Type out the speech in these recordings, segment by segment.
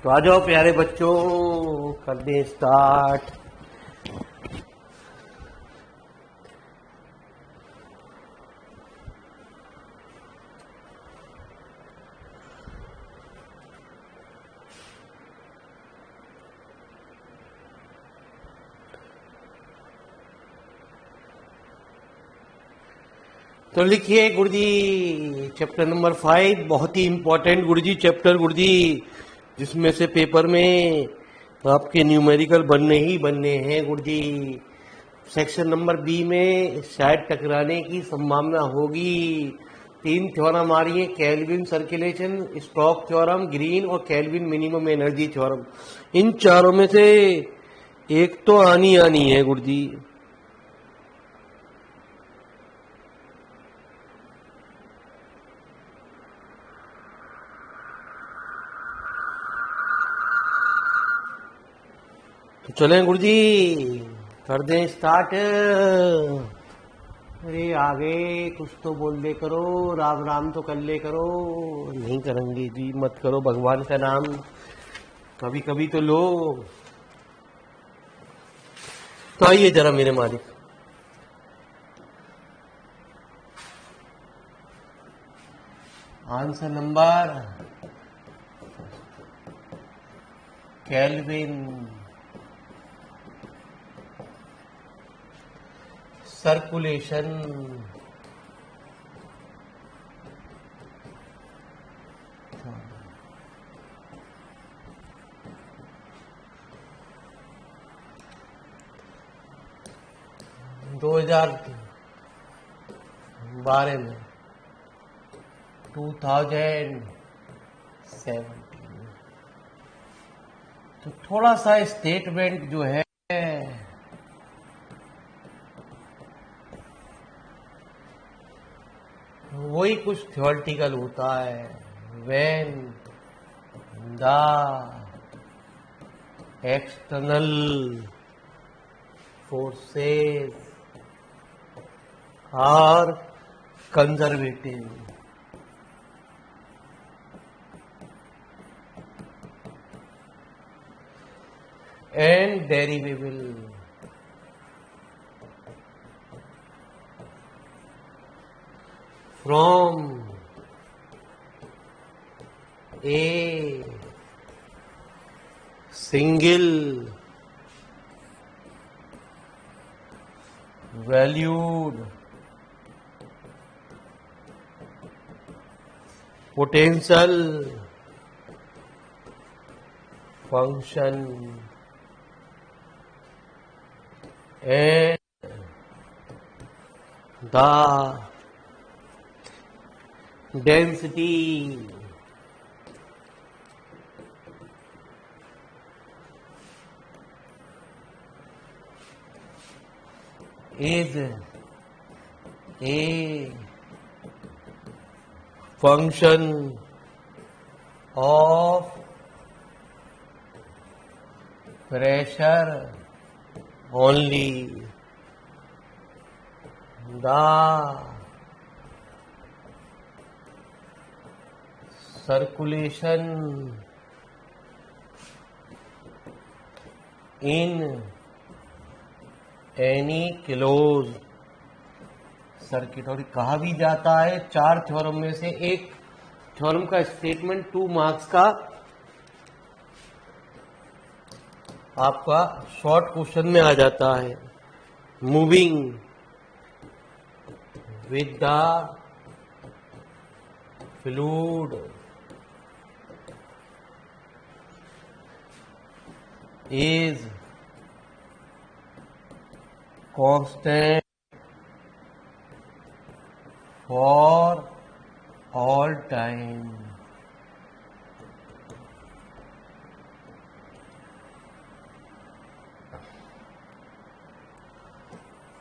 तो आ जाओ प्यारे बच्चों, कर दें स्टार्ट। तो लिखिए गुरुजी चैप्टर नंबर 5, बहुत ही इंपॉर्टेंट गुरुजी चैप्टर गुरुजी, जिसमें से पेपर में आपके न्यूमेरिकल बनने ही बनने हैं गुरुजी। सेक्शन नंबर बी में शायद टकराने की संभावना होगी। 3 थ्योरम आ रही है, Kelvin circulation, Stokes theorem, Green और केल्विन मिनिमम एनर्जी थ्योरम। इन चारों में से एक तो आनी है गुरुजी। तो चलें गुरुजी, कर दें स्टार्ट। अरे आगे कुछ तो बोल दे करो, राम राम तो कर ले करो। नहीं करेंगे जी, मत करो, भगवान का नाम कभी कभी तो लो। तो आइए जरा मेरे मालिक, आंसर नंबर केल्विन सर्कुलेशन। दो 2012 में 2017, तो थोड़ा सा स्टेटमेंट जो है वही कुछ थ्योरेटिकल होता है। When the external forces are conservative and derivable from a single valued potential function and the density is a function of pressure only. The circulation in any closed circuit, और कहा भी जाता है 4 थ्योरम में से एक थ्योरम का statement 2 marks का आपका शॉर्ट क्वेश्चन में आ जाता है। Moving with the fluid is constant for all time.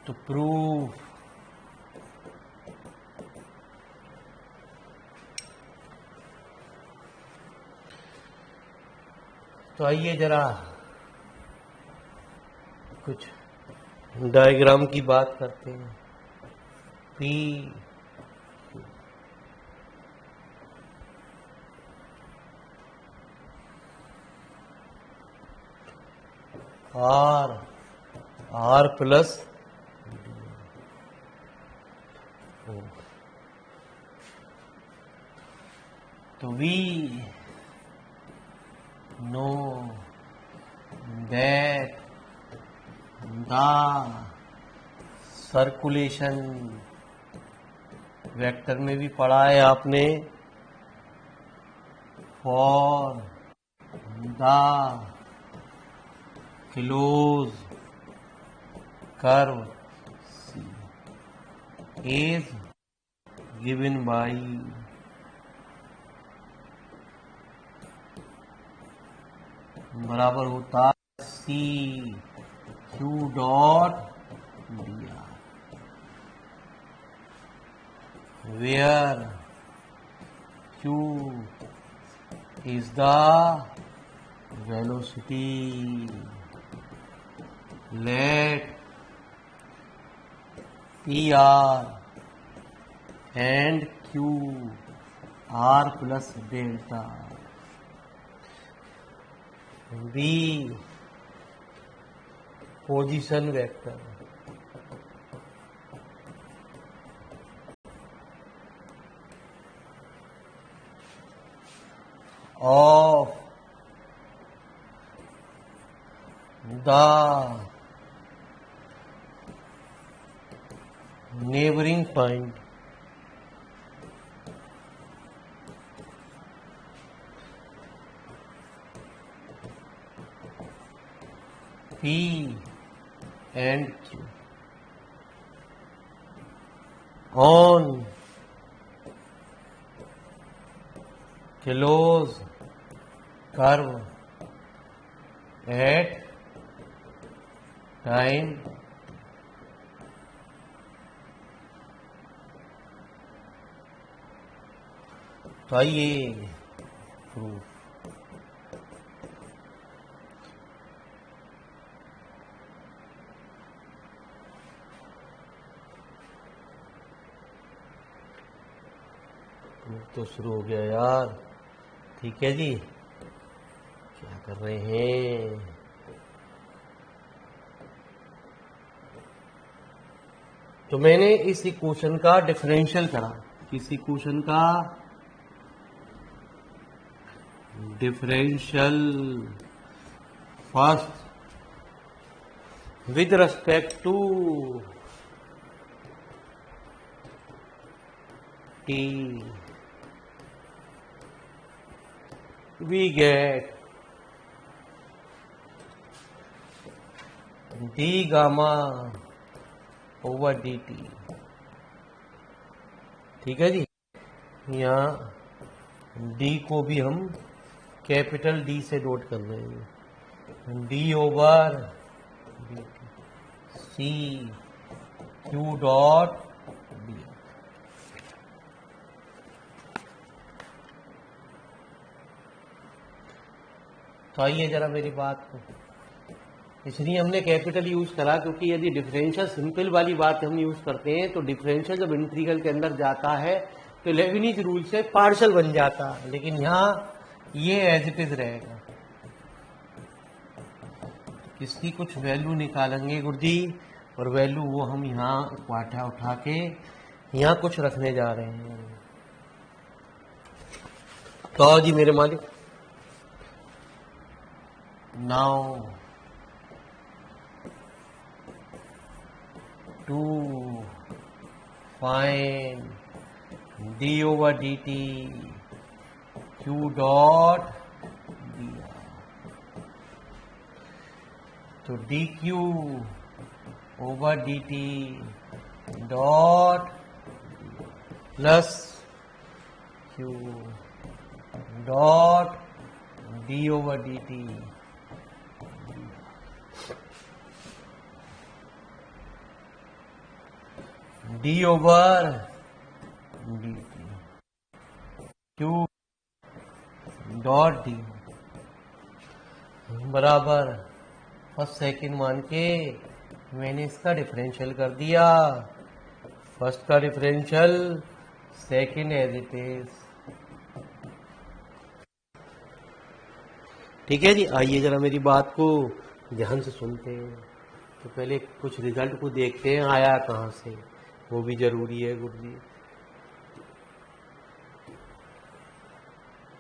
To prove तो आइए जरा कुछ डायग्राम की बात करते हैं। P R plus O. तो we know that the circulation, vector में भी पढ़ा है आपने, for the close curve is given by बराबर होता C Q dot D R, where q is the velocity, let pr and q r plus delta be position vector of the neighboring point P and Q on close curve at time तो आइए proof. तो शुरू हो गया यार। ठीक है जी, क्या कर रहे हैं? तो मैंने इस इक्वेशन का डिफरेंशियल करा, इस इक्वेशन का differential first with respect to T, we get d gamma over dt। ठीक है जी, यहाँ d को भी हम कैपिटल D से नोट कर रहे हैं, d over C Q dot D. तो आइए जरा मेरी बात को, इसलिए हमने कैपिटल यूज करा क्योंकि यदि डिफरेंशियल सिंपल वाली बात हम यूज करते हैं तो डिफरेंशियल जब इंटीग्रल के अंदर जाता है तो लेविनिज रूल से पार्शियल बन जाता है, लेकिन यहाँ ये एज इट इज रहेगा। इसकी कुछ वैल्यू निकालेंगे गुरुजी, और वैल्यू वो हम यहाँ उठा के यहाँ कुछ रखने जा रहे हैं। तो जी मेरे मालिक, now to find d over dt q dot dr, तो dq over dt dot plus q dot d over dt d over dt q dot D बराबर फर्स्ट सेकंड मान के मैंने इसका डिफरेंशियल कर दिया, फर्स्ट का differential, second as it is. ठीक है जी, आइए जरा मेरी बात को ध्यान से सुनते हैं। तो पहले कुछ रिजल्ट को देखते हैं आया कहाँ से, वो भी जरूरी है गुरुजी।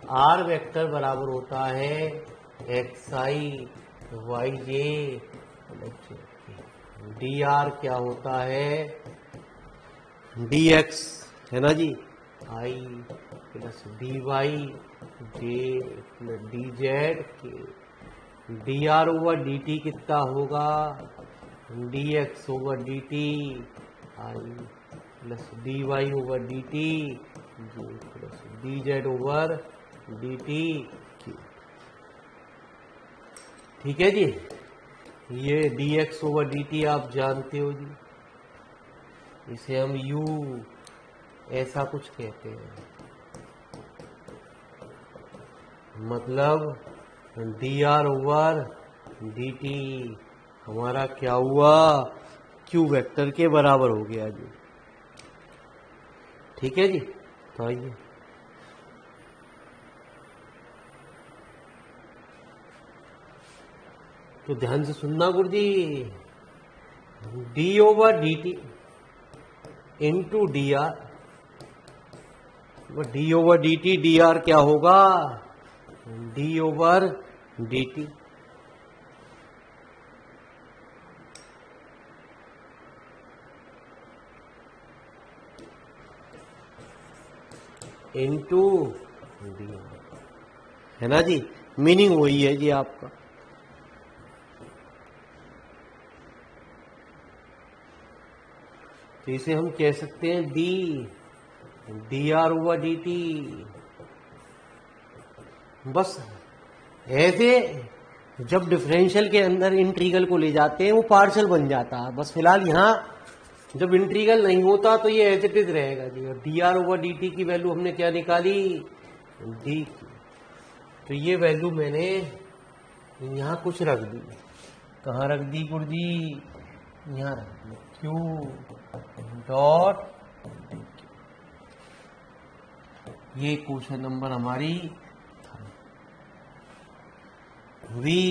आर वेक्टर बराबर होता है X I Y J D R क्या होता है डी एक्स, है ना जी, I plus D Y J plus D Z K. D R over D T कितना होगा, D X over D T I plus D Y over D T J plus D Z over D T Q. ठीक है जी, ये D X over D T आप जानते हो जी, इसे हम यू ऐसा कुछ कहते हैं, मतलब D R over D T हमारा क्या हुआ, क्यू वेक्टर के बराबर हो गया जी। ठीक है जी, तो आइए तो ध्यान से सुनना गुरुजी। D over D T into D R, D over D T D R क्या होगा, D over D T into D, है ना जी, मीनिंग वही है जी आपका। तो इसे हम कह सकते हैं D R over D T, बस ऐसे जब डिफरेंशियल के अंदर इंटीग्रल को ले जाते हैं वो पार्शियल बन जाता है। बस फिलहाल यहाँ जब इंटीग्रल नहीं होता तो ये एज इट इज रहेगा जी। और D R over D T की वैल्यू हमने क्या निकाली, डी की, तो ये वैल्यू मैंने यहाँ कुछ रख दी। कहाँ रख दी गुरुजी, यहाँ रख दी, क्यू डॉट, ये क्वेश्चन नंबर हमारी। We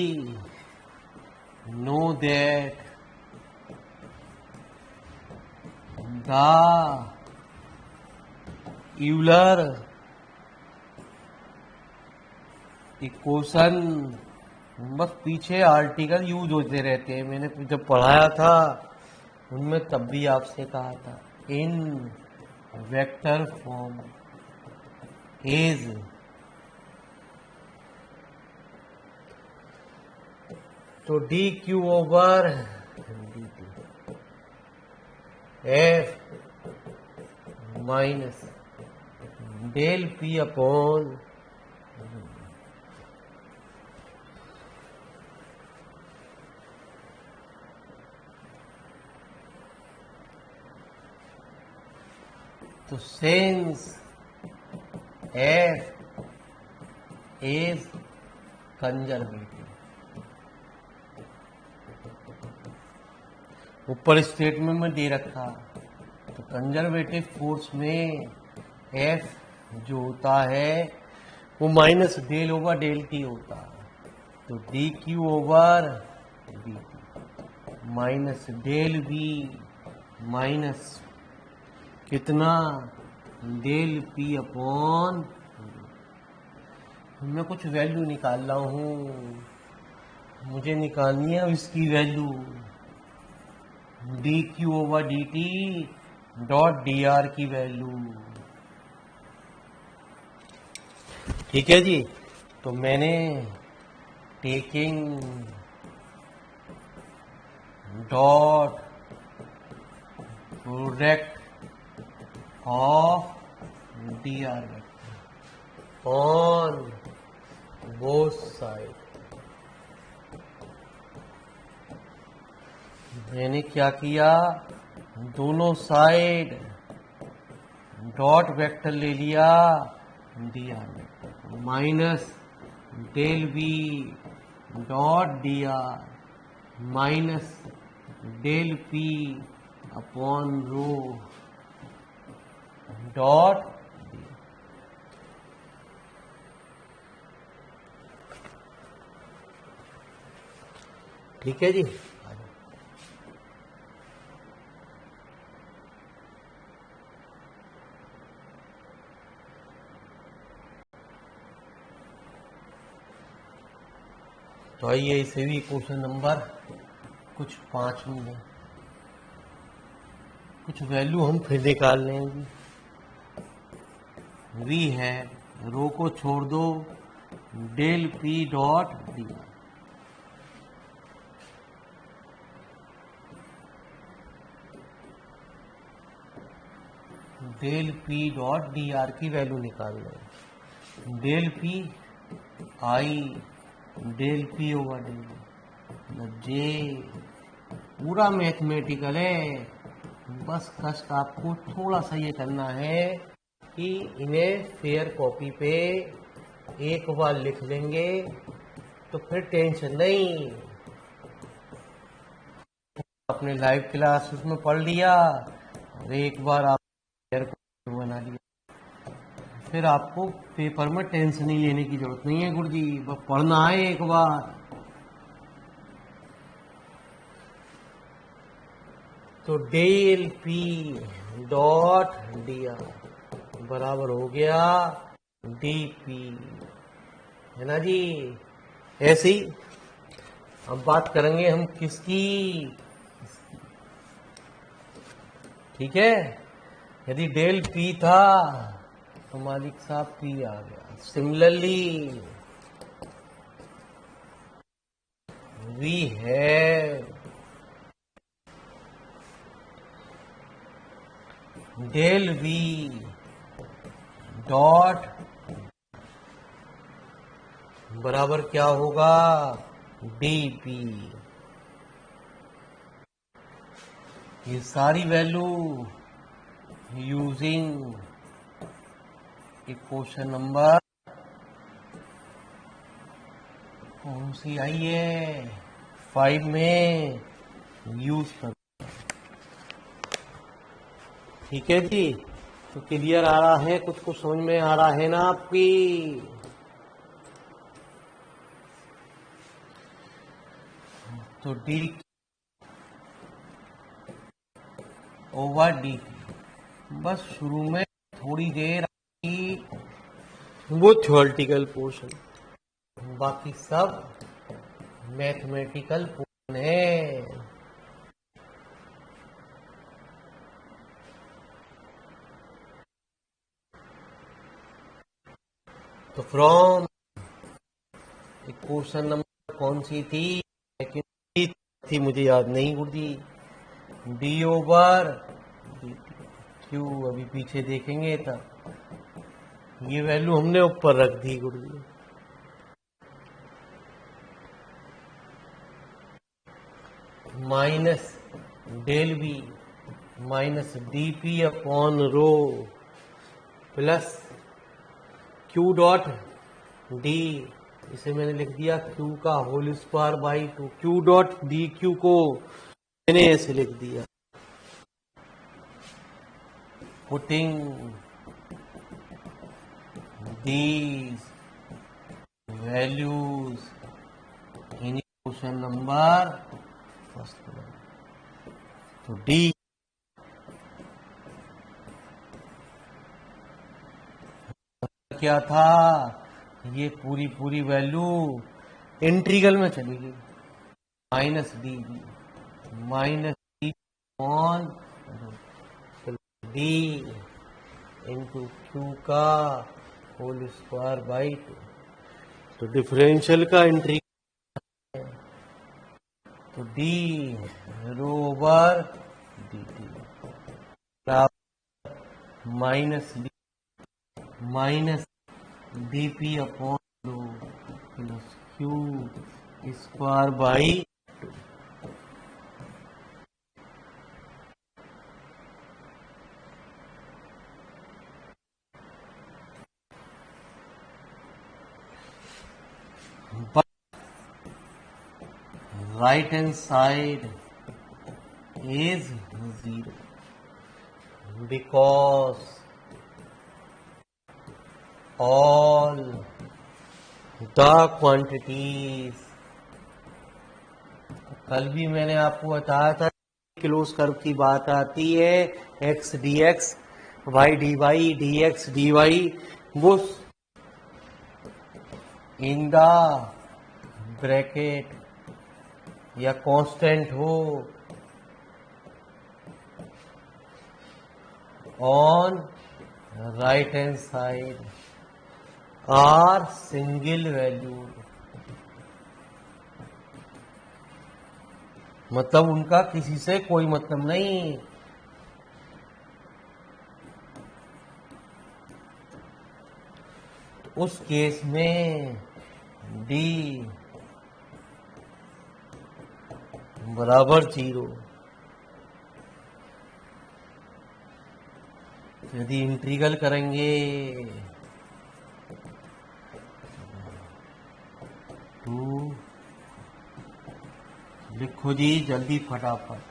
know that the Euler equation, बस पीछे आर्टिकल यूज होते रहते हैं, मैंने जब पढ़ाया था उनमें तब भी आपसे कहा था, इन वेक्टर फॉर्म इज तो d q over f minus del p upon तो since f is conservative, ऊपर स्टेटमेंट में दे रखा, तो कंजर्वेटिव फोर्स में f जो होता है वो minus del over del t होता है, तो d q over d minus del B minus कितना, डेल पी अपॉन, मैं कुछ वैल्यू निकाल रहा हूँ, मुझे निकालनी है इसकी value, d q over D t dot D R की वैल्यू। ठीक है जी, तो मैंने taking dot product of d r vector on both side, मैंने क्या किया, दोनों साइड डॉट वेक्टर ले लिया d r vector, minus del b dot D r minus del p upon rho dot, ठीक है जी। तो आइए इसे भी क्वेश्चन नंबर कुछ 5 में कुछ वैल्यू हम फिर निकाल लेंगे। वी है, रो को छोड़ दो, del P dot D, del P dot D R की वैल्यू निकाल लो। Del P I del P over del J, पूरा मैथमेटिकल है। बस कष्ट आपको थोड़ा सा ये करना है कि इन्हें फेयर कॉपी पे एक बार लिख लेंगे तो फिर टेंशन नहीं। अपने लाइव क्लासेस में पढ़ लिया और एक बार आप फेयर कॉपी बना लिया, फिर आपको पेपर में टेंशन नहीं लेने की जरूरत नहीं है गुरुजी, बस पढ़ना है एक बार। तो del P dot D r बराबर हो गया डी पी, है ना जी। ऐसे ही अब बात करेंगे हम किसकी, ठीक है। यदि डेल पी था तो मालिक साहब पी आ गया। सिमिलरली वी है डेल वी डॉट बराबर क्या होगा डी पी। ये सारी वैल्यू यूजिंग क्वेश्चन नंबर कौन सी आई है 5 में यूज कर, ठीक है जी। तो क्लियर आ रहा है, कुछ कुछ समझ में आ रहा है ना आपकी। तो डी ओवर डी, बस शुरू में थोड़ी देर वो थ्योरेटिकल पोर्शन, बाकी सब मैथमेटिकल पोर्शन है। तो फ्रॉम क्वेश्चन नंबर कौन सी थी, थी मुझे याद नहीं गुरुजी। डी ओवर क्यू, अभी पीछे देखेंगे तब। ये वैल्यू हमने ऊपर रख दी गुरुजी। Minus del B minus D P upon rho plus Q dot D, इसे मैंने लिख दिया क्यू का whole square by 2। Q dot D Q को मैंने ऐसे लिख दिया। Putting these values in question number first, तो डी क्या था, ये पूरी पूरी वैल्यू इंटीग्रल में चली गई। Minus d on d into q का होल स्क्वायर बाई 2। तो डिफरेंशियल का इंटीग्रल, तो d rho over D t minus D P upon rho plus q square by 2। Right hand side is 0 because all the quantities कल भी मैंने आपको बताया था, क्लोज कर्व की बात आती है, x D x, y D y, d x D y, वो इन द ब्रैकेट या कांस्टेंट हो on right hand side are single value, मतलब उनका किसी से कोई मतलब नहीं। तो उस केस में डी बराबर 0। यदि इंटीग्रल करेंगे टू, लिखो जी जल्दी फटाफट,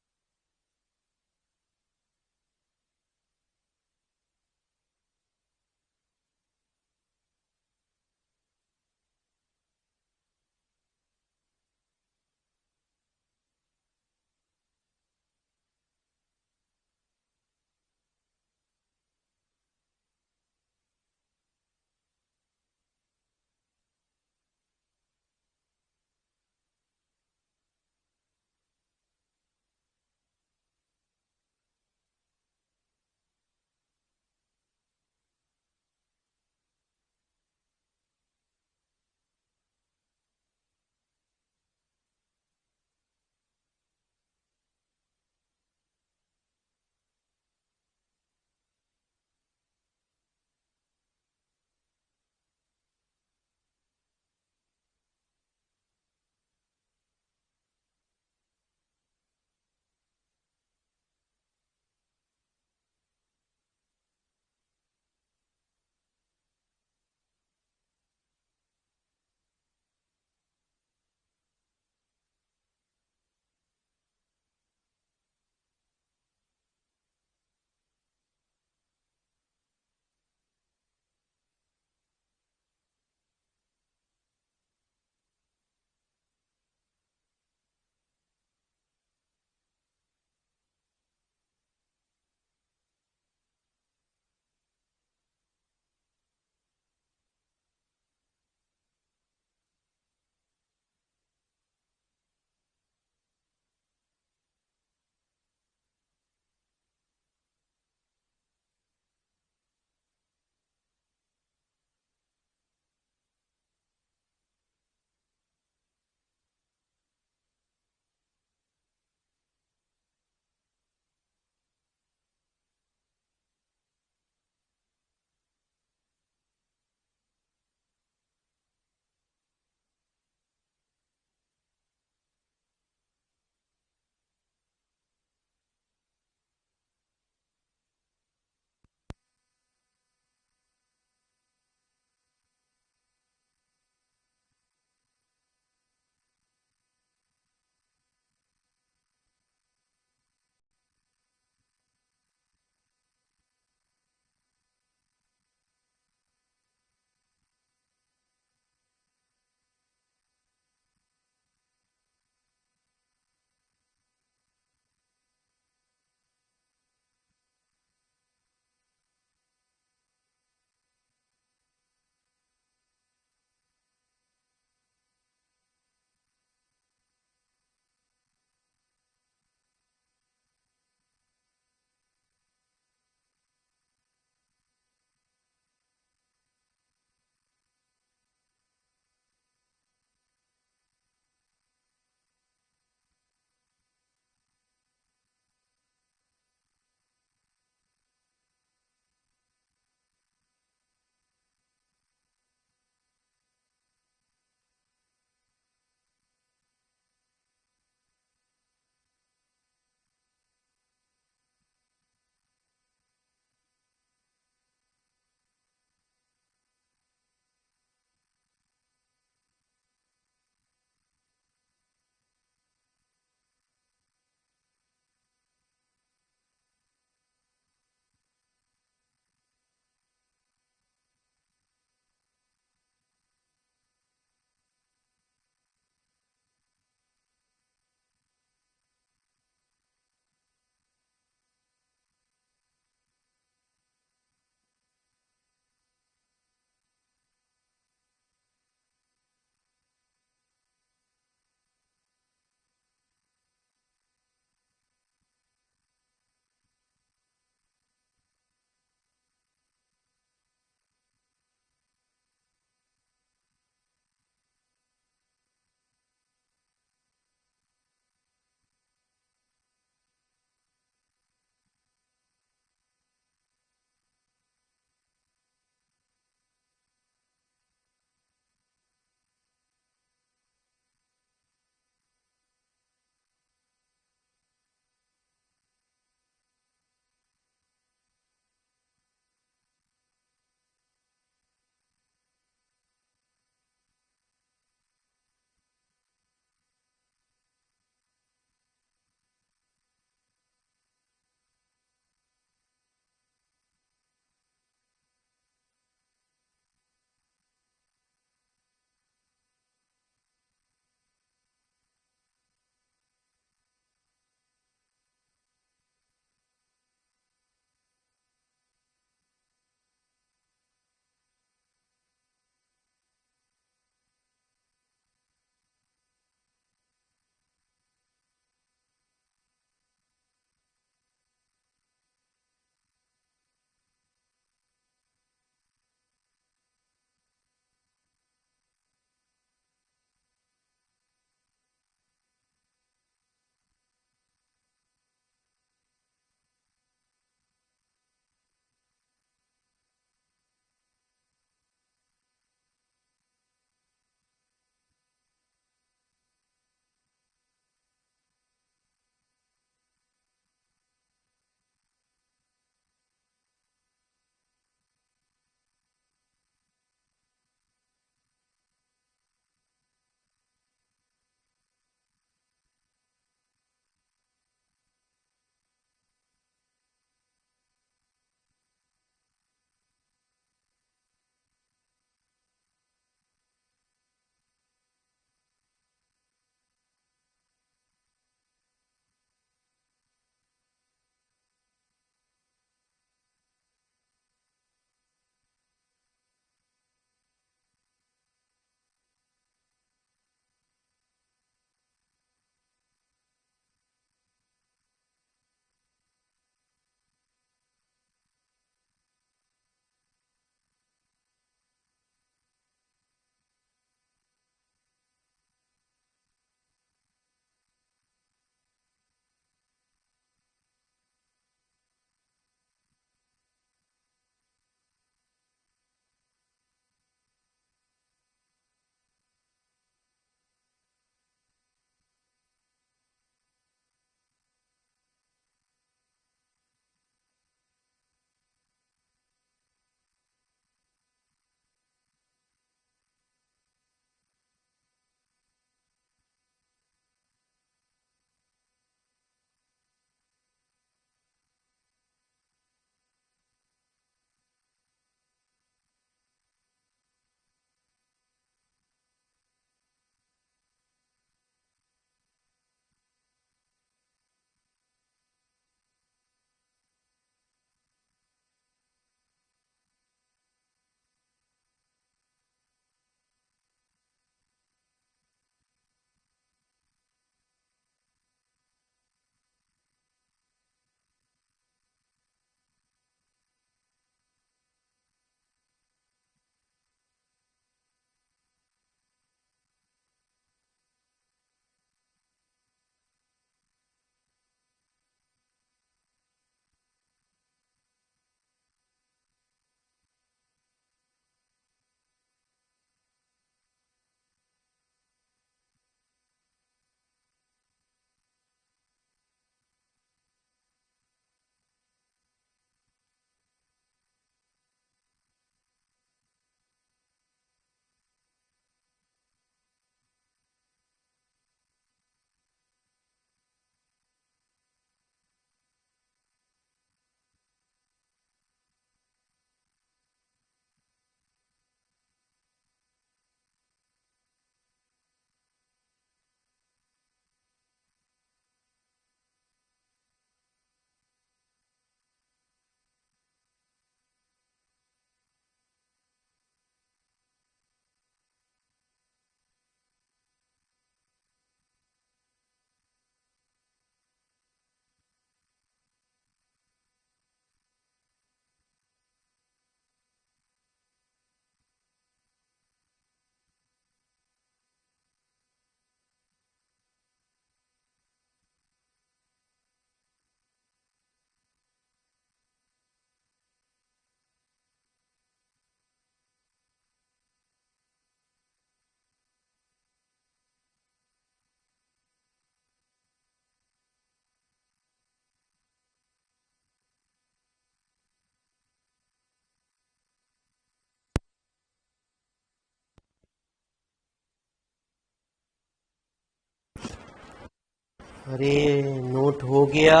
अरे नोट हो गया।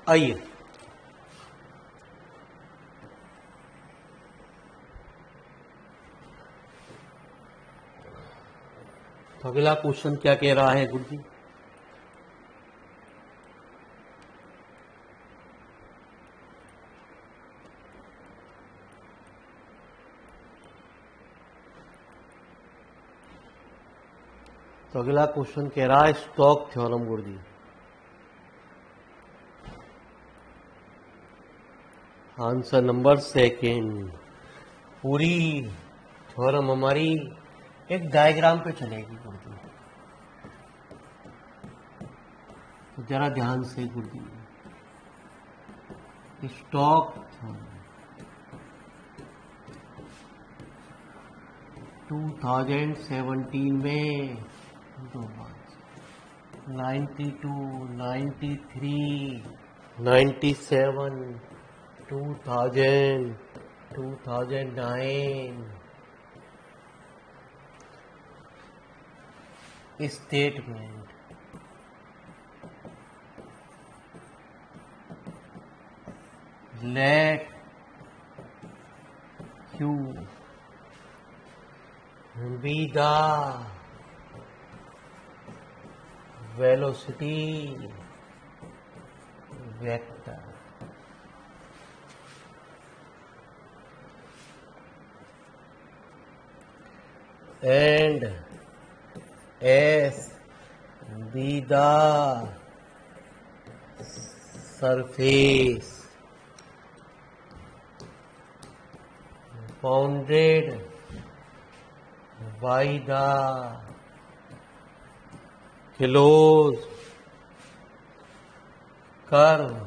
आइए तो अगला क्वेश्चन क्या कह रहा है गुरु जी? तो अगला क्वेश्चन कह रहा है स्टोक थ्योरम गुरु जी। Answer number second. पूरी थ्योरम हमारी एक डायग्राम पे चलेगी गुरु जी, तो जरा ध्यान से गुरु जी। स्टोक थ्योरम 2017 में 92, 93, 97, 2000, 2009 statement let q be the velocity vector and s be the surface bounded by the closed curve,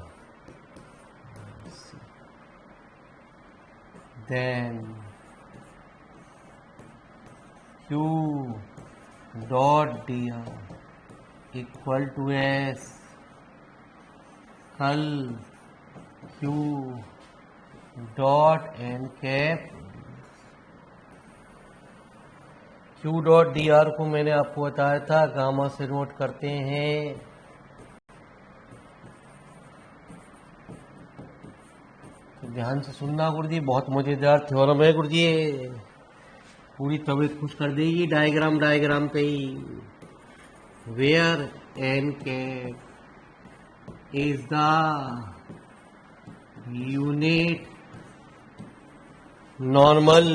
then q dot dr equal to s curl q dot n cap। Q dot D R को मैंने आपको बताया था gamma से note करते हैं। तो ध्यान से सुनना गुरुजी, बहुत मजेदार थ्योरम है गुरुजी, पूरी तबीयत खुश कर देगी डायग्राम पे ही। Where N cap is the unit normal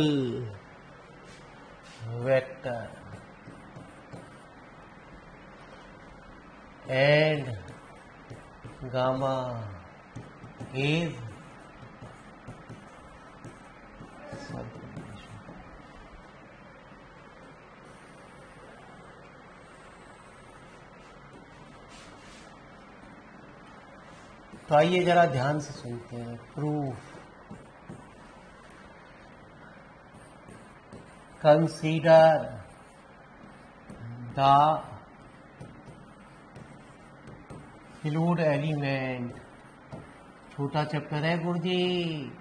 vector and gamma is तो आइए जरा ध्यान से सुनते हैं proof. Consider the fluid element, छोटा चैप्टर है गुरुजी,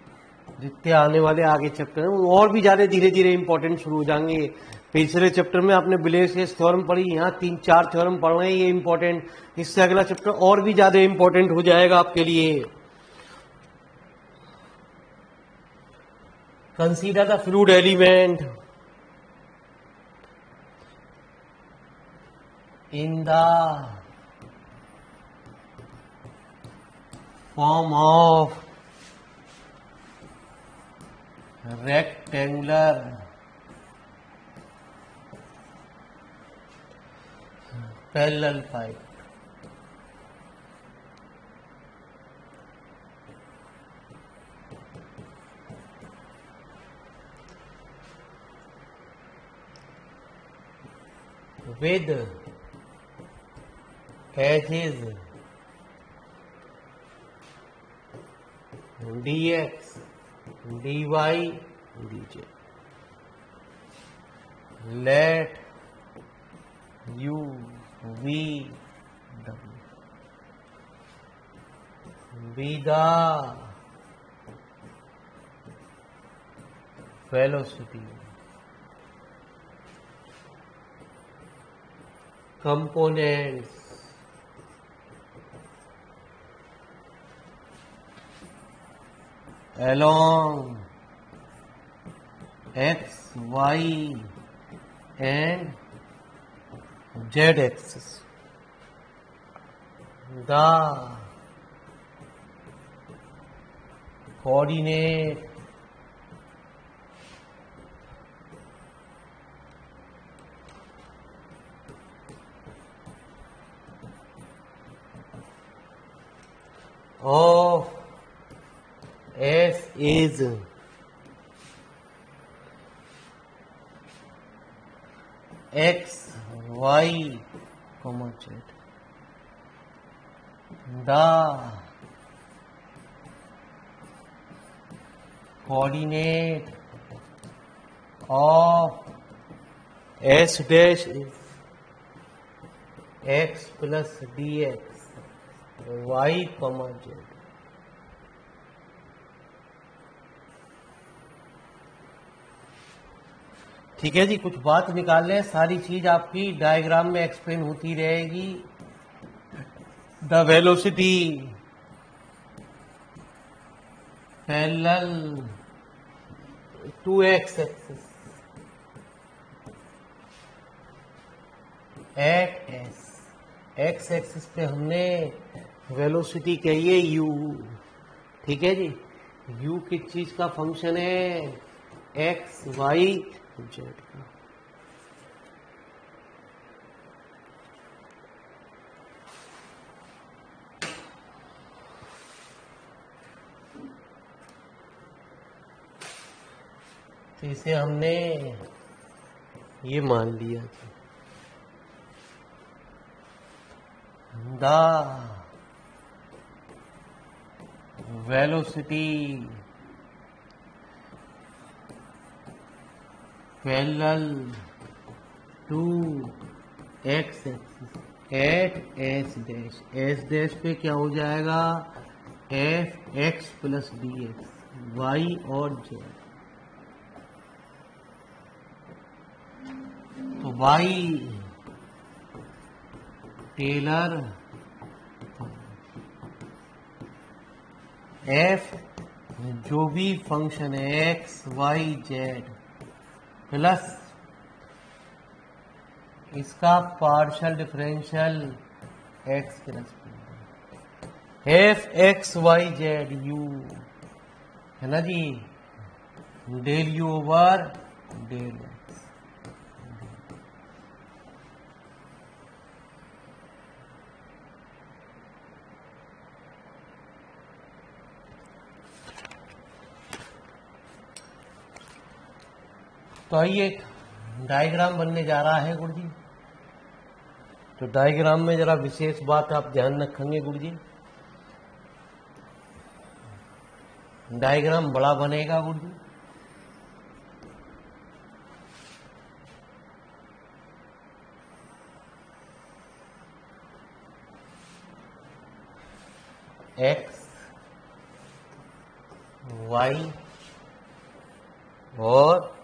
जितने आने वाले आगे चैप्टर हैं वो और भी ज्यादा धीरे धीरे इंपॉर्टेंट शुरू हो जाएंगे। पिछले चैप्टर में आपने ब्लेसियस थ्योरम पढ़ी, यहाँ 3-4 थ्योरम पढ़ रहे हैं ये इंपॉर्टेंट, इससे अगला चैप्टर और भी ज्यादा इंपॉर्टेंट हो जाएगा आपके लिए। Consider the fluid element in the form of rectangular parallel pipe with edges dx dy dj, let u v w be the velocity components along x, y and z axis. The coordinate of S is x, y, z. The coordinate of S dash is x plus dx, y, z. ठीक है जी, कुछ बात निकाल लें, सारी चीज आपकी diagram में एक्सप्लेन होती रहेगी. The velocity parallel to x axis at s. X axis पे हमने वेलोसिटी कही है यू. ठीक है जी, यू किस चीज का फंक्शन है? एक्स, वाई, जेड का. तो इसे हमने ये मान लिया कि the velocity parallel to x axis at S dash. S dash पे क्या हो जाएगा? F X plus D x, Y और जेड. तो वाई टेलर, एफ जो भी फंक्शन है एक्स, वाई, जेड प्लस इसका partial differential X plus F X Y Z U है ना जी. Del you over del X. तो आइए एक डायग्राम बनने जा रहा है गुरु जी. तो डायग्राम में जरा विशेष बात आप ध्यान रखेंगे गुरु जी. डायग्राम बड़ा बनेगा गुरु जी. एक्स, वाई और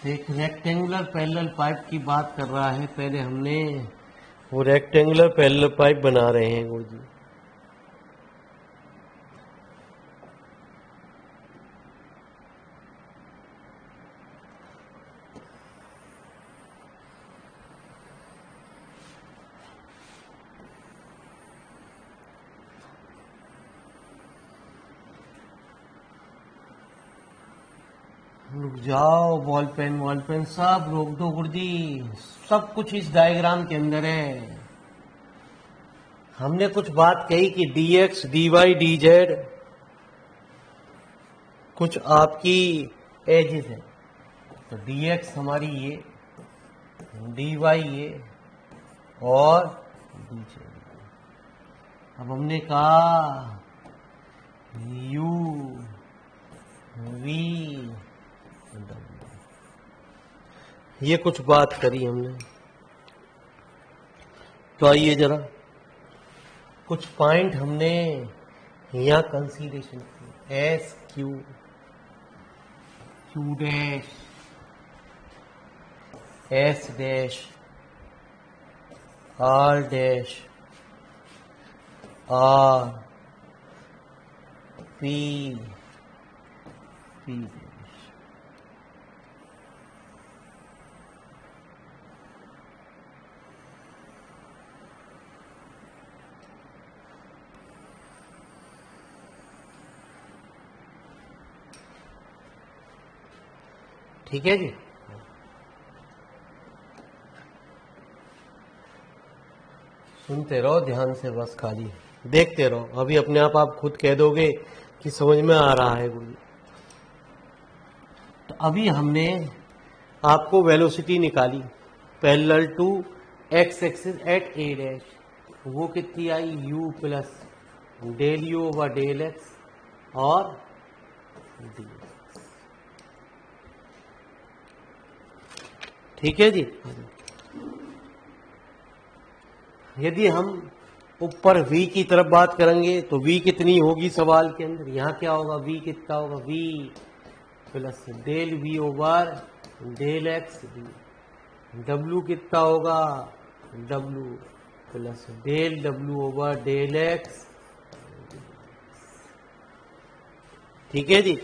एक रेक्टेंगुलर पैरेलल पाइप की बात कर रहा है. पहले हमने वो रेक्टेंगुलर पैरेलल पाइप बना रहे हैं गुरु जी. रुक जाओ, बॉल पेन सब रोक दो गुरुजी. सब कुछ इस डायग्राम के अंदर है. हमने कुछ बात कही कि dx, dy, dz कुछ आपकी एजेस है. तो dx हमारी ये, dy ये और dz. अब हमने कहा u v w. ये कुछ बात करी हमने, तो आइए जरा कुछ पॉइंट हमने यहाँ कंसीडरेशन की। S q, q dash, S dash, r dash, r, p, p dash. ठीक है जी। सुनते रहो ध्यान से, बस खाली देखते रहो, अभी अपने आप खुद कह दोगे कि समझ में आ रहा है गुरु। तो अभी हमने आपको वेलोसिटी निकाली parallel to x axis at a dash, वो कितनी आई, u plus del you over del x और डी। ठीक है जी। यदि हम ऊपर v की तरफ बात करेंगे तो v कितनी होगी सवाल के अंदर, यहाँ क्या होगा, v कितना होगा, v plus del v over del x d. w कितना होगा, w plus del w over del x. ठीक है जी।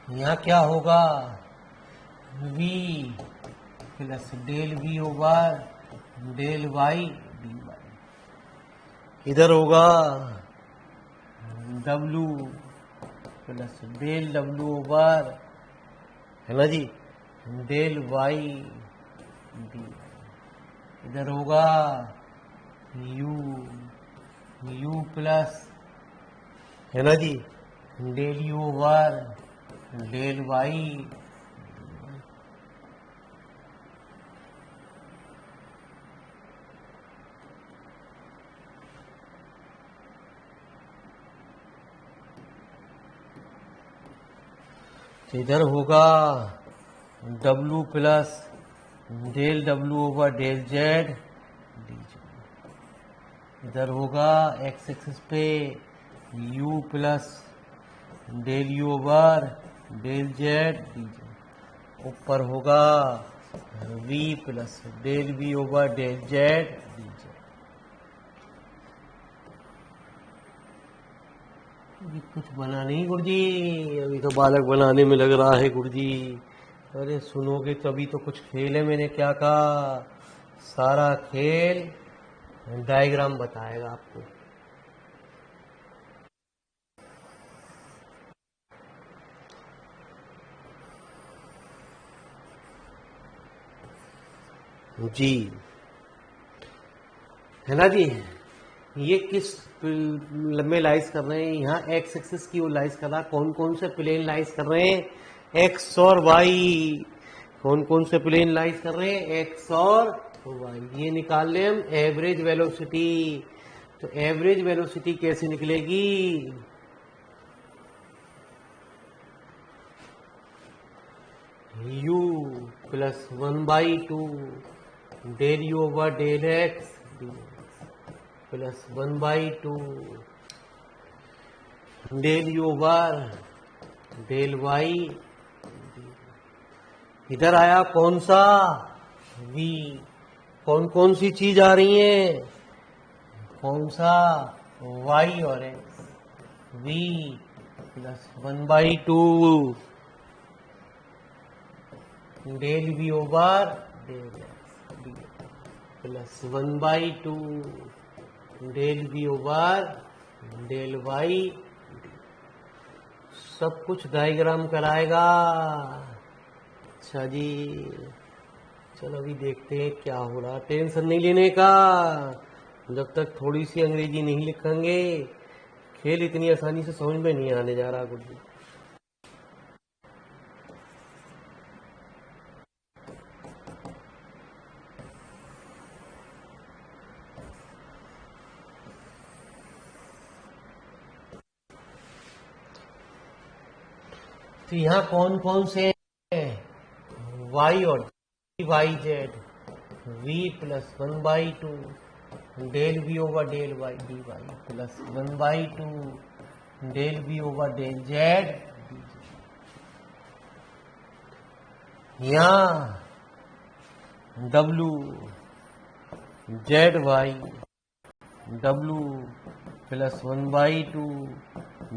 यहाँ क्या होगा, v plus del v over del y dy। इधर होगा w plus del w over, है ना जी, डेल y dy। इधर होगा u प्लस, है ना जी, del u over del y। इधर होगा w plus del w over del z D. इधर होगा एक्स एक्सिस पे u plus del u over del z D. ऊपर होगा v plus del v over del z D. अभी कुछ बना नहीं गुरुजी, अभी तो बालक बनाने में लग रहा है गुरुजी। अरे सुनोगे तभी तो कुछ खेल है। मैंने क्या कहा, सारा खेल डायग्राम बताएगा आपको। जी, है ना जी। ये किस में लाइज कर रहे हैं, यहाँ एक्स एक्सिस की वो लाइज कर रहा है। कौन कौन से प्लेन लाइज कर रहे हैं, एक्स और वाई। कौन कौन से प्लेन लाइज कर रहे हैं, एक्स और वाई। ये निकाल लें हम एवरेज वेलोसिटी। तो एवरेज वेलोसिटी कैसे निकलेगी, u plus 1/2 del you over del x plus 1/2 del you over del y. इधर आया कौन सा, v। कौन कौन सी चीज आ रही है, कौन सा, y और x। v plus 1/2 del v over del x plus 1/2 del v over del y। सब कुछ डायग्राम कराएगा। अच्छा जी, चलो अभी देखते हैं क्या हो रहा। टेंशन नहीं लेने का, जब तक थोड़ी सी अंग्रेजी नहीं लिखेंगे खेल इतनी आसानी से समझ में नहीं आने जा रहा कुछ। तो यहाँ कौन कौन से y और y z v plus 1/2 del v over del y dy plus 1/2 del v over del z यहाँ w z y w plus 1/2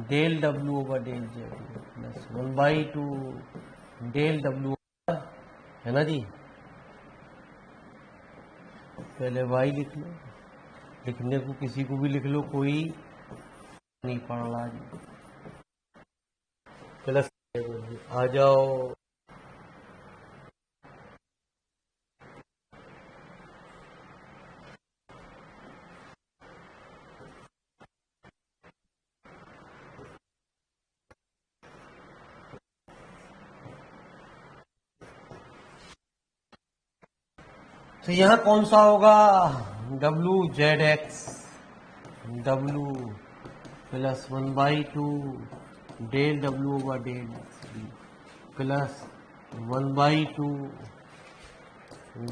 del w over del z plus 1/2 del w है ना जी। पहले y लिख लो, लिखने को किसी को भी लिख लो, कोई नहीं पढ़ रहा जी। प्लस आ जाओ, तो यहाँ कौन सा होगा, w z x w plus 1/2 del w over del plus 1/2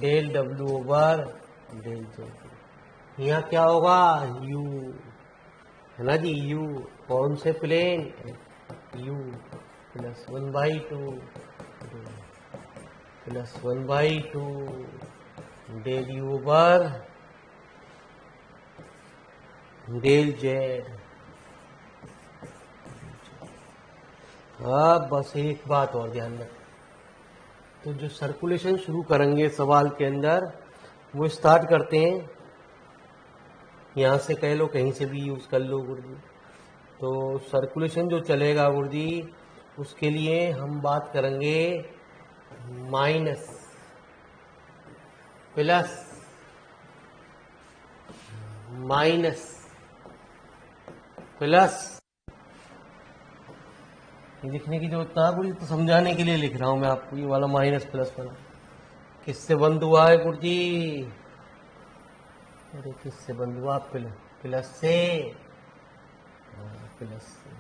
del w over del z. यहाँ क्या होगा, u है ना जी, u कौन से plane, u plus 1/2 plus 1/2 del u over del z. अब बस एक बात और ध्यान रख, तो जो सर्कुलेशन शुरू करेंगे सवाल के अंदर वो स्टार्ट करते हैं, यहाँ से कह लो, कहीं से भी यूज कर लो गुरुजी। तो सर्कुलेशन जो चलेगा गुरुजी, उसके लिए हम बात करेंगे माइनस प्लस माइनस प्लस, लिखने की जरूरत ना गुरुजी, तो समझाने के लिए लिख रहा हूं मैं आपको, ये वाला माइनस प्लस वाला किससे बंद हुआ है गुरुजी, अरे किससे बंद हुआ, प्लस से, प्लस से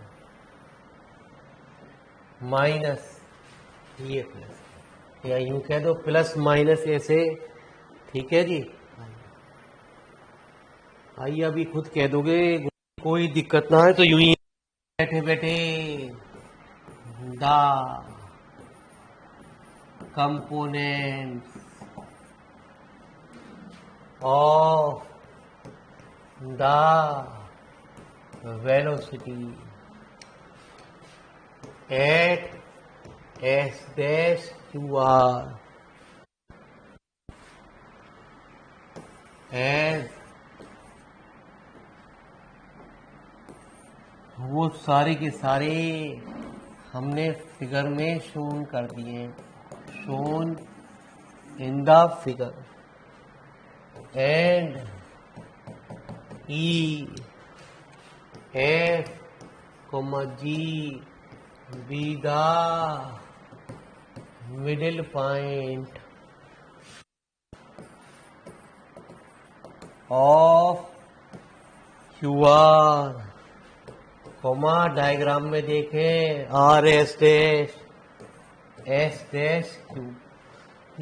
माइनस, ये प्लस, या यूं कह दो प्लस माइनस ऐसे, ठीक है जी। आइए अभी खुद कह दोगे, कोई दिक्कत ना है तो यूं ही बैठे बैठे, the components of the velocity at s dash qr as, वो सारे के सारे हमने फिगर में शोन कर दिए, shown in the figure, and E F, G be the middle point of QR, diagram में देखें R S dash S dash Q।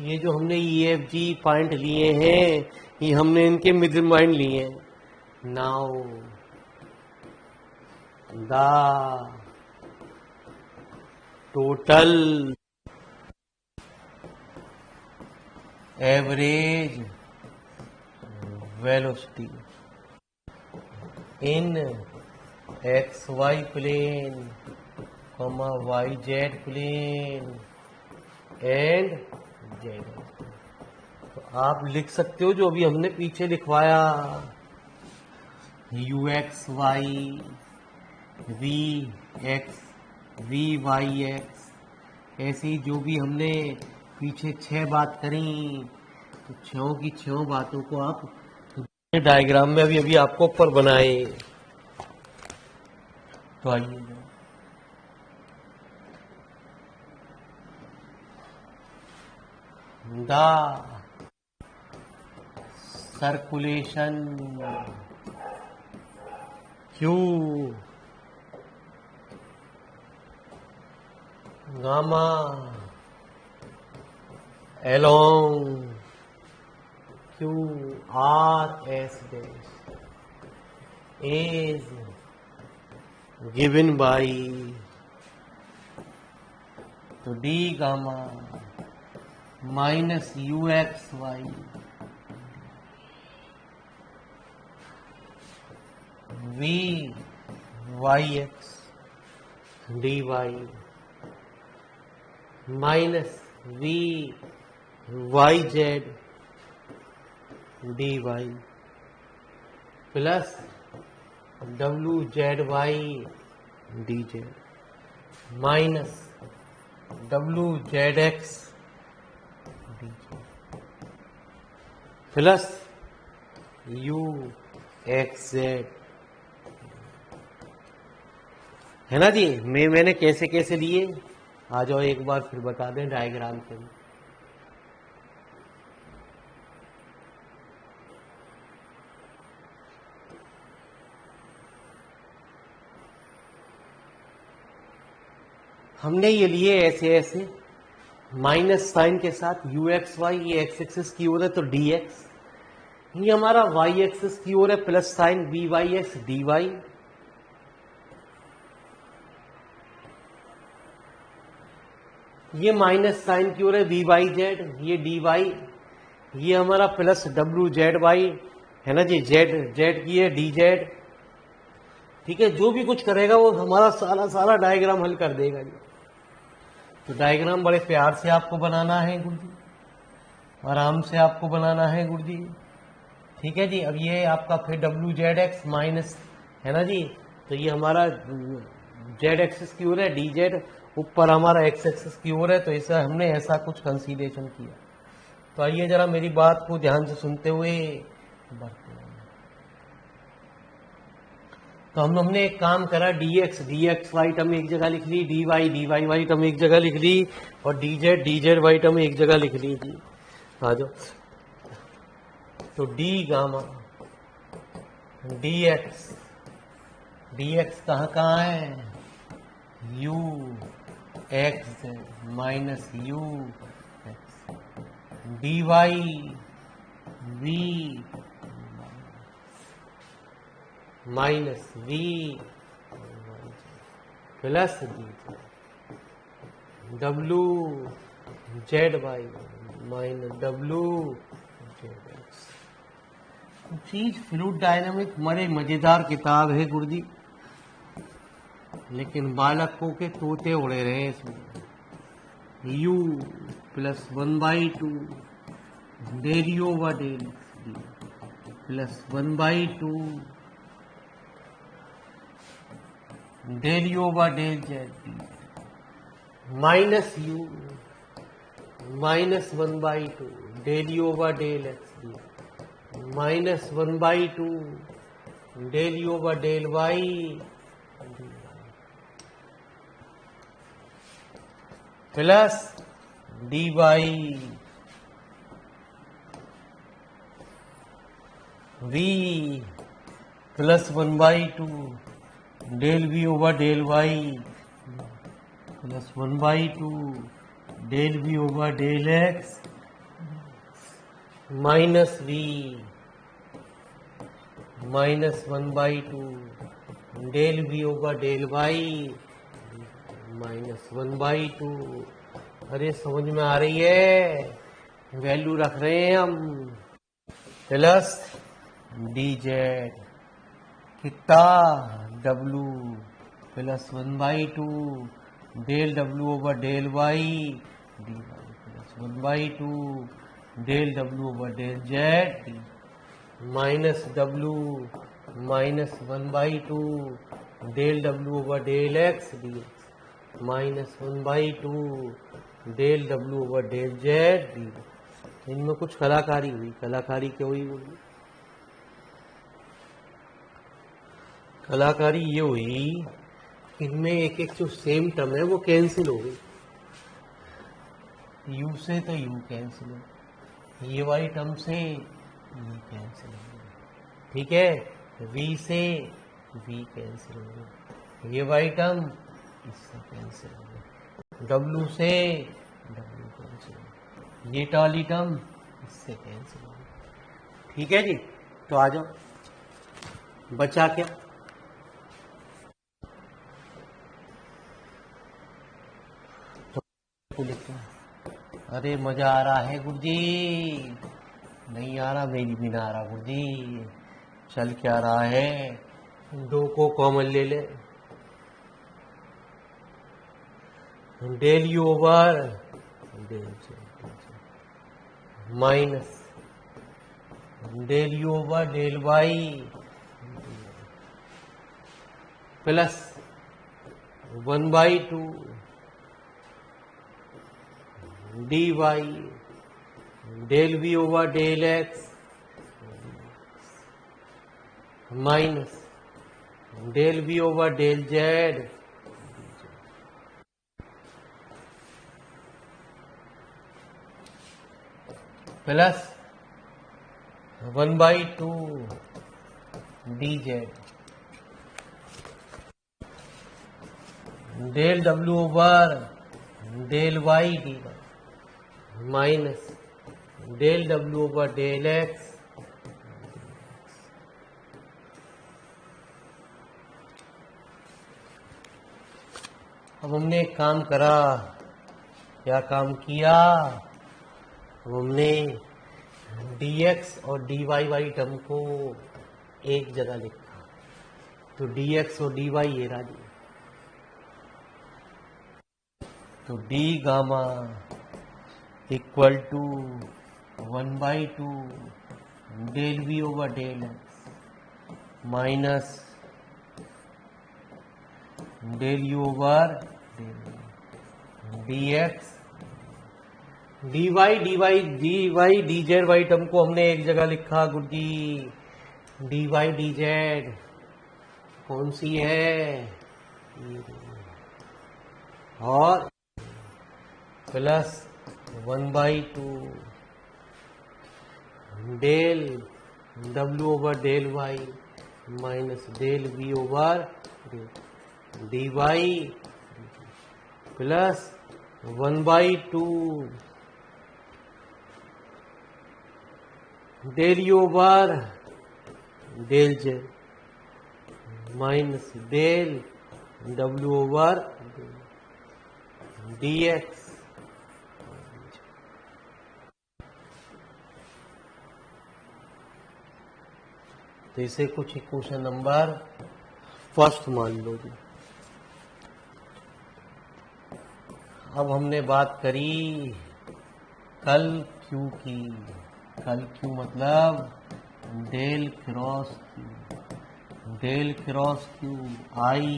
ये जो हमने EFG पॉइंट लिए हैं, ये हमने इनके मिडिल पॉइंट लिए हैं। Now the total average velocity in XY plane, YZ plane and Z। तो आप लिख सकते हो जो अभी हमने पीछे लिखवाया, UXY, VX, VYX, ऐसी जो भी हमने पीछे 6 बात करी, तो 6 की 6 बातों को आप डायग्राम में अभी अभी आपको ऊपर बनाए। तो आइए the circulation Q gamma along Q R S dash is given by तो D gamma minus UXY V YX dy minus V YZ dy plus WZY dz minus WZX dz plus UXZ है ना जी। मैंने कैसे कैसे लिए आ जाओ एक बार फिर बता दें डायग्राम के लिए। हमने ये लिए ऐसे ऐसे माइनस साइन के साथ यू एक्स वाई, ये एक्स एक्सिस की ओर है तो डी एक्स, ये हमारा वाई एक्सिस की ओर है plus sign b y x D y, ये माइनस साइन की ओर है वी वाई जेड, ये डी वाई, ये हमारा प्लस डब्ल्यू जेड वाई है ना जी, जेड जेड की है डी जेड। ठीक है, जो भी कुछ करेगा वो हमारा सारा सारा डायग्राम हल कर देगा जी। तो डायग्राम बड़े प्यार से आपको बनाना है गुरुजी, आराम से आपको बनाना है गुरुजी। ठीक है जी। अब ये आपका फिर डब्ल्यू जेड एक्स माइनस है ना जी, तो ये हमारा जेड एक्सिस की ओर है डी जेड, ऊपर हमारा एक्स एक्सिस की ओर है, तो इसे हमने ऐसा कुछ कंसीडरेशन किया। तो आइए जरा मेरी बात को ध्यान से सुनते हुए बढ़ते हैं। तो हमने एक काम करा, डी एक्स वाई टर्म एक जगह लिख ली, डी वाई वाई टर्म एक जगह लिख ली, और डी जेड वाई टर्म एक जगह लिख ली जी। आ जाओ, तो डी गामा डी एक्स कहाँ कहाँ है, U X minus U X, D Y V minus V plus D W Z Y minus W Z X. चीज फ्लूइड डायनामिक बड़े मजेदार किताब है गुरुजी, लेकिन बालकों के तोते उड़े रहे इसमें। u plus 1/2 del over del plus 1/2 del over del Z minus u minus 1/2 del over del x minus 1/2 del over del y plus D Y v plus 1/2 del we over del y plus 1/2 del we over del x minus v minus 1/2 del we over del y minus 1/2। अरे समझ में आ रही है, value रख रहे हैं हम। Plus D Z कितना W plus 1/2 del W over del Y D Y plus 1/2 del W over del Z minus W minus 1/2 del W over del x D X minus 1/2 del W over del Z D. इनमें कुछ कलाकारी हुई, कलाकारी क्या हुई बोलिए? कलाकारी ये हुई, इनमें एक एक जो सेम टर्म है वो कैंसिल हो गई। यू से तो यू कैंसिल हो, ये वाली टर्म से ये कैंसिल हो गई। ठीक है, वी से वी कैंसिल हो गई, ये वाली टर्म इससे कैंसिल हो गई। W से W कैंसिल, ये वाली टर्म इससे कैंसिल। ठीक है जी, तो आ जाओ, बचा क्या? तो लिखते हैं। अरे मजा आ रहा है गुरुजी? नहीं आ रहा, मेरी भी ना आ रहा गुरुजी। चल क्या रहा है, दो को कॉमन ले ले, del you over del minus del you over del y plus 1/2 dy del v over del x minus del v over del z plus 1/2 dz del w over del y dy minus del w over del x। अब हमने एक काम करा, क्या काम किया? अब हमने dx और dy वाली टर्म को एक जगह लिखा, तो dx और dy ये रहा जी। तो d gamma equal to 1/2 del v over del x minus del u over dx dy dz वाली टर्म को हमने एक जगह लिखा गुरुजी। dy dz कौन सी है? और plus 1/2 del w over del y minus del v over dy plus 1/2 del u over del z minus del w over dx। तो इसे कुछ इक्वेशन नंबर फर्स्ट मान लो जी। अब हमने बात करी कल क्यू की। कल क्यू मतलब del cross Q I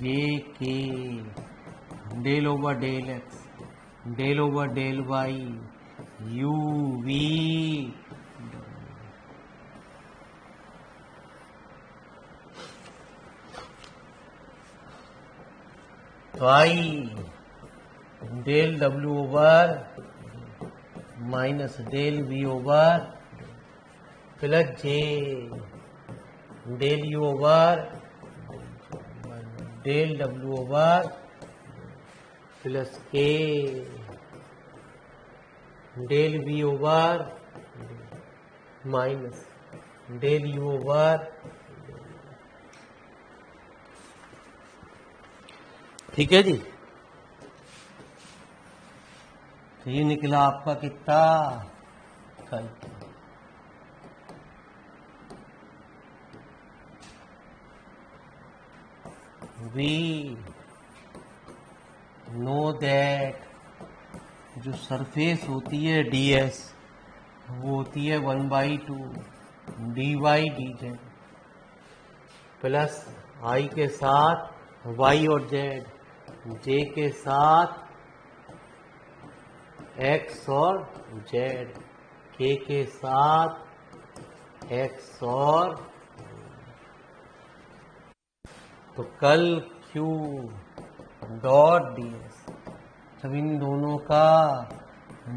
J K del over del X del over del Y U V तो I del W over minus del we over plus J del you over del W over plus K del we over minus del you over. ठीक है जी, तो ये निकला आपका कितना curl. We know that जो सरफेस होती है ds वो होती है 1/2 dy dz प्लस i के साथ y और z, j के साथ x और z, k के साथ x और। तो कल q डॉट ds, तब इन दोनों का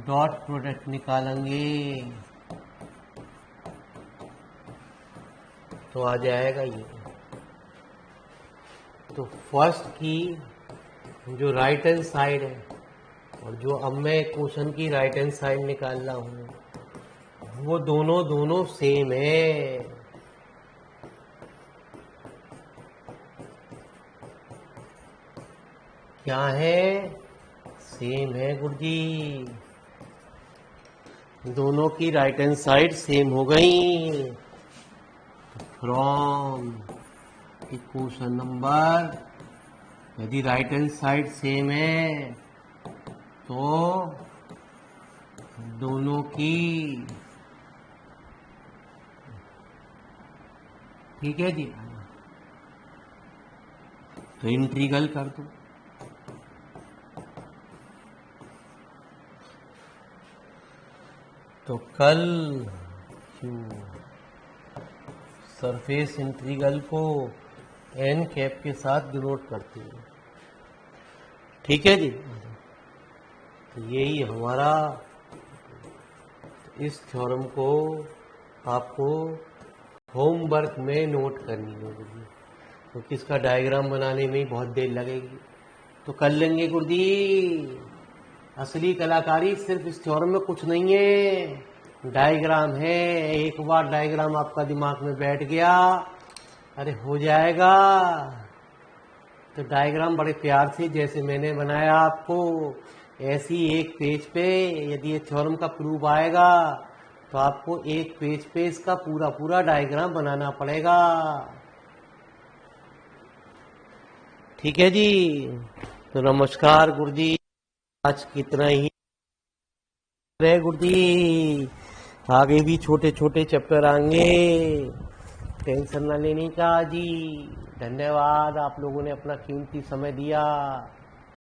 डॉट प्रोडक्ट निकालेंगे तो आ जाएगा ये। तो फर्स्ट की जो राइट हैंड साइड है, और जो अब मैं क्वेश्चन की राइट हैंड साइड निकाल रहा हूँ, वो दोनों दोनों सेम है। क्या है? सेम है गुरुजी। दोनों की राइट हैंड साइड सेम हो गई। फ्रॉम इक्वेशन नंबर, यदि राइट हैंड साइड सेम है तो दोनों की, ठीक है जी, तो इंटीग्रल कर दो। तो कल सरफेस इंटीग्रल को एन कैप के साथ डिनोट करते हैं, ठीक है जी। तो यही हमारा, इस थ्योरम को आपको होमवर्क में नोट करनी होगी, क्योंकि इसका डायग्राम बनाने में बहुत देर लगेगी। तो कर लेंगे गुरुजी। असली कलाकारी सिर्फ इस थ्योरम में कुछ नहीं है, डायग्राम है। एक बार डायग्राम आपका दिमाग में बैठ गया, अरे हो जाएगा। तो डायग्राम बड़े प्यार से जैसे मैंने बनाया आपको, ऐसी एक पेज पे यदि ये थ्योरम का प्रूफ आएगा तो आपको एक पेज पे इसका पूरा पूरा डायग्राम बनाना पड़ेगा, ठीक है जी। तो नमस्कार गुरुजी, आज कितना ही है गुरुजी, आगे भी छोटे छोटे चैप्टर आएंगे, टेंशन ना लेने का जी। धन्यवाद, आप लोगों ने अपना कीमती समय दिया।